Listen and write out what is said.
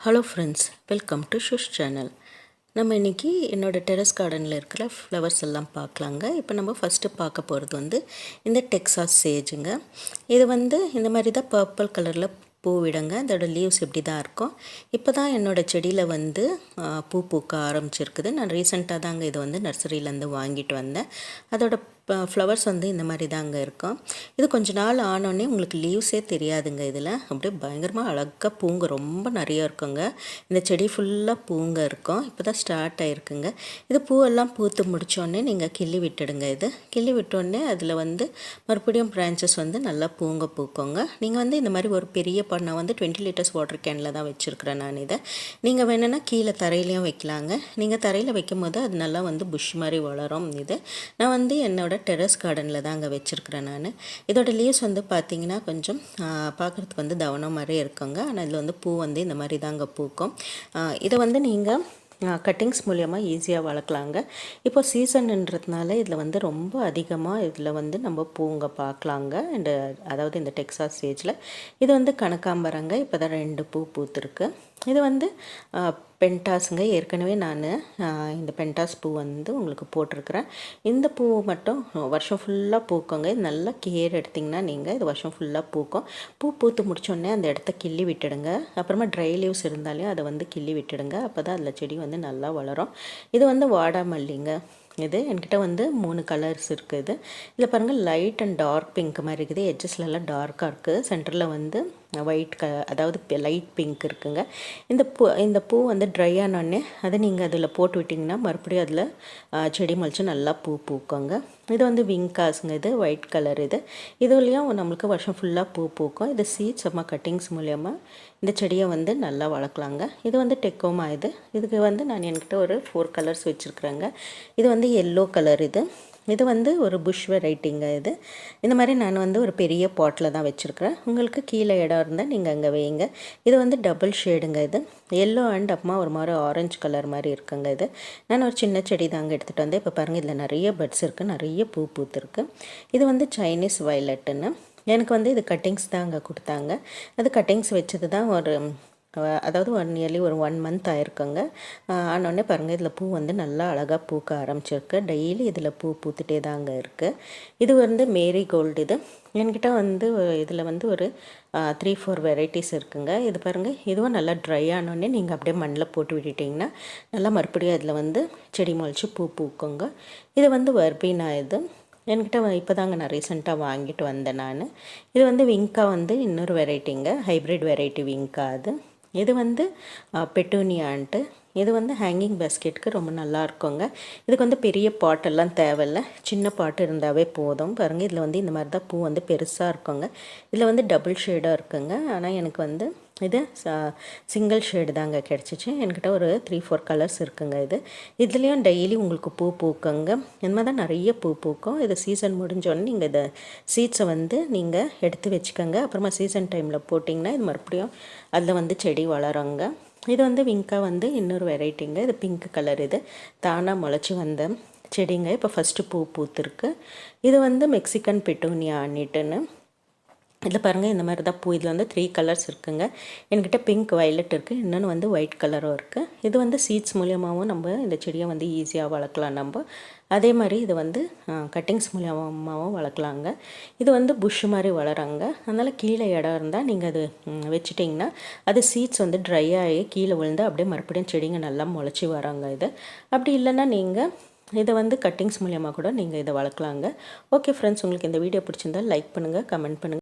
Hello friends, welcome to ஷுஷ் channel. நம்ம இன்றைக்கி என்னோடய டெரஸ் கார்டனில் இருக்கிற ஃப்ளவர்ஸ் எல்லாம் பார்க்கலாங்க. இப்போ நம்ம ஃபஸ்ட்டு பார்க்க போகிறது இந்த டெக்சாஸ் சேஜுங்க. இது இந்த மாதிரி தான் பர்பிள் கலரில் பூ விடுங்க. அதோட லீவ்ஸ் இப்படி தான் இருக்கும். இப்போ தான் என்னோடய செடியில் பூ பூக்க ஆரம்பிச்சிருக்குது. நான் ரீசெண்டாக தாங்க இது நர்சரியிலேருந்து வாங்கிட்டு வந்தேன். அதோட ஃப்ளவர்ஸ் இந்த மாதிரி தாங்க இருக்கும். இது கொஞ்ச நாள் ஆனோடனே உங்களுக்கு லீவ்ஸே தெரியாதுங்க. இதில் அப்படியே பயங்கரமாக அழகாக பூங்க ரொம்ப நிறைய இருக்குங்க. இந்த செடி ஃபுல்லாக பூங்க இருக்கும். இப்போ தான் ஸ்டார்ட் ஆகிருக்குங்க. இது பூவெல்லாம் பூத்து முடித்தோடனே நீங்கள் கிள்ளி விட்டுடுங்க. இது கிள்ளி விட்டோடனே அதில் மறுபடியும் பிரான்ச்சஸ் நல்லா பூங்க பூக்கோங்க. நீங்கள் இந்த மாதிரி ஒரு பெரிய பண்ணை 20 லிட்டர்ஸ் வாட்டர் கேனில் தான் வச்சுருக்கிறேன் நான் இதை. நீங்கள் வேணும்னா கீழே தரையிலையும் வைக்கலாங்க. நீங்கள் தரையில் வைக்கும் போது அது நல்லா புஷ் மாதிரி வளரும். இது நான் என்னோட டெரஸ் கார்டனில் தான் அங்கே வச்சுருக்கிறேன் நான். இதோட லீவ்ஸ் பார்த்தீங்கன்னா கொஞ்சம் பார்க்குறதுக்கு தவணம் மாதிரி இருக்குங்க. ஆனால் இதில் பூ இந்த மாதிரி தாங்க பூக்கும். இதை நீங்கள் கட்டிங்ஸ் மூலியமாக ஈஸியாக வளர்க்கலாங்க. இப்போ சீசன்ன்றதுனால இதில் ரொம்ப அதிகமாக இதில் நம்ம பூங்க பார்க்கலாங்க. அதாவது இந்த டெக்சாஸ் சேஜில் இது கனகாம்பரங்க. இப்போ தான் 2 பூ பூத்துருக்கு. இது பென்டாஸுங்க. ஏற்கனவே நான் இந்த பென்டாஸ் பூ உங்களுக்கு போட்டிருக்கிறேன். இந்த பூ மட்டும் வருஷம் ஃபுல்லாக பூக்குங்க. இது நல்லா கேர் எடுத்திங்கன்னா நீங்கள் இது வருஷம் ஃபுல்லாக பூக்கும். பூ பூத்து முடிச்சோடனே அந்த இடத்த கிள்ளி விட்டுடுங்க. அப்புறமா ட்ரை லீவ்ஸ் இருந்தாலே அதை கிள்ளி விட்டுடுங்க. அப்போ தான் அதில் செடி நல்லா வளரும். இது வாடாமல்லிங்க. இது என்கிட்ட 3 கலர்ஸ் இருக்குது. இதில் பாருங்கள், லைட் அண்ட் டார்க் பிங்க் மாதிரி இருக்குது. எட்ஜஸ்லலாம் டார்க்காக இருக்குது. சென்டரில் ஒயிட் அதாவது லைட் பிங்க் இருக்குங்க. இந்த பூ ட்ரை ஆனோடனே அதை நீங்கள் அதில் போட்டு விட்டிங்கன்னா மறுபடியும் அதில் செடி முளைச்சி நல்லா பூ பூக்குங்க. இது விங்காஸுங்க. இது ஒயிட் கலர். இதுலேயும் நம்மளுக்கு வருஷம் ஃபுல்லாக பூ பூக்கும். இது சீட்ஸ் கட்டிங்ஸ் மூலியமாக இந்த செடியை நல்லா வளர்க்கலாங்க. இது டெக்கோமா. இதுக்கு நான் என்கிட்ட ஒரு 4 கலர்ஸ் வச்சுருக்குறேங்க. இது எல்லோ கலர். இது ஒரு புஷ் வெரைட்டிங்க. இந்த மாதிரி நான் ஒரு பெரிய பாட்டில் தான் வச்சுருக்கிறேன். உங்களுக்கு கீழே இடம் இருந்தால் நீங்கள் அங்கே வைங்க. இது டபுள் ஷேடுங்க. இது எல்லோ அண்ட் அப்புறமா ஒரு மாதிரி ஆரஞ்சு கலர் மாதிரி இருக்குங்க. இது நான் ஒரு சின்ன செடி தாங்க எடுத்துகிட்டு வந்தேன். இப்போ பாருங்கள், இதில் நிறைய பட்ஸ் இருக்குது, நிறைய பூ பூத்துருக்கு. இது சைனீஸ் வயலட்டுன்னு. எனக்கு இது கட்டிங்ஸ் தான் அங்கே கொடுத்தாங்க. அது கட்டிங்ஸ் வச்சது தான் அதாவது நியர்லி ஒரு 1 மந்த் ஆயிருக்குங்க. ஆனோடனே பாருங்கள், இதில் பூ நல்லா அழகாக பூக்க ஆரம்பிச்சிருக்கு. டெய்லி இதில் பூ பூத்துட்டே தாங்க இருக்குது. இது மேரி கோல்டு. இது என்கிட்ட இதில் ஒரு 3-4 வெரைட்டிஸ் இருக்குங்க. இது பாருங்கள், இதுவும் நல்லா ட்ரை ஆனோடனே நீங்கள் அப்படியே மண்ணில் போட்டு விட்டுட்டிங்கன்னா நல்லா மறுபடியும் அதில் செடி முளைச்சி பூ பூக்குங்க. இது வர்பீனா. இது என்கிட்ட இப்போ தாங்க நான் ரீசெண்டாக வாங்கிட்டு வந்தேன் நான். இது விங்கா இன்னொரு வெரைட்டிங்க, ஹைப்ரிட் வெரைட்டி விங்கா. இது பெட்டூனியான்ட்டு. இது ஹேங்கிங் பேஸ்கெட்டுக்கு ரொம்ப நல்லா இருக்குங்க. இதுக்கு பெரிய பாட்டெல்லாம் தேவையில்லை, சின்ன பாட்டு இருந்தாவே போதும். பாருங்கள், இதில் இந்த மாதிரி தான் பூ பெருசாக இருக்குங்க. இதில் டபுள் ஷேடாக இருக்குங்க. ஆனால் எனக்கு இது சிங்கிள் ஷேடு தாங்க கிடச்சிச்சு. என்கிட்ட ஒரு 3-4 கலர்ஸ் இருக்குங்க. இதுலேயும் டெய்லி உங்களுக்கு பூ பூக்குங்க. இந்த மாதிரி தான் நிறைய பூ பூக்கும். இது சீசன் முடிஞ்சோடனே நீங்கள் இதை சீட்ஸை நீங்கள் எடுத்து வச்சுக்கோங்க. அப்புறமா சீசன் டைமில் போட்டிங்கன்னா இது மறுபடியும் அதில் செடி வளருங்க. இது விங்கா இன்னொரு வெரைட்டிங்க. இது பிங்க் கலர். இது தானாக முளைச்சி வந்த செடிங்க. இப்போ ஃபஸ்ட்டு பூ பூத்துருக்கு. இது மெக்சிகன் பெட்டூனியா அன்னிட்டுன்னு. இதில் பாருங்கள், இந்த மாதிரி தான் பூ. இதில் 3 கலர்ஸ் இருக்குங்க. என்கிட்ட பிங்க் வயலட் இருக்குது, இன்னொன்று ஒயிட் கலரும் இருக்குது. இது சீட்ஸ் மூலியமாகவும் நம்ம இந்த செடியை ஈஸியாக வளர்க்கலாம் நம்ம. அதே மாதிரி இது கட்டிங்ஸ் மூலியமாகவும் வளர்க்கலாங்க. இது புஷ் மாதிரி வளராங்க. அதனால் கீழே இடம் இருந்தால் நீங்கள் அது வச்சுட்டிங்கன்னா அது சீட்ஸ் ட்ரை ஆகி கீழே விழுந்து அப்படியே மறுபடியும் செடிங்க நல்லா முளைச்சி வராங்க. அப்படி இல்லைன்னா நீங்கள் இதை கட்டிங்ஸ் மூலியமாக கூட நீங்கள் இதை வளர்க்கலாங்க. ஓகே ஃப்ரெண்ட்ஸ், உங்களுக்கு இந்த வீடியோ பிடிச்சிருந்தால் லைக் பண்ணுங்கள், கமெண்ட் பண்ணுங்கள்.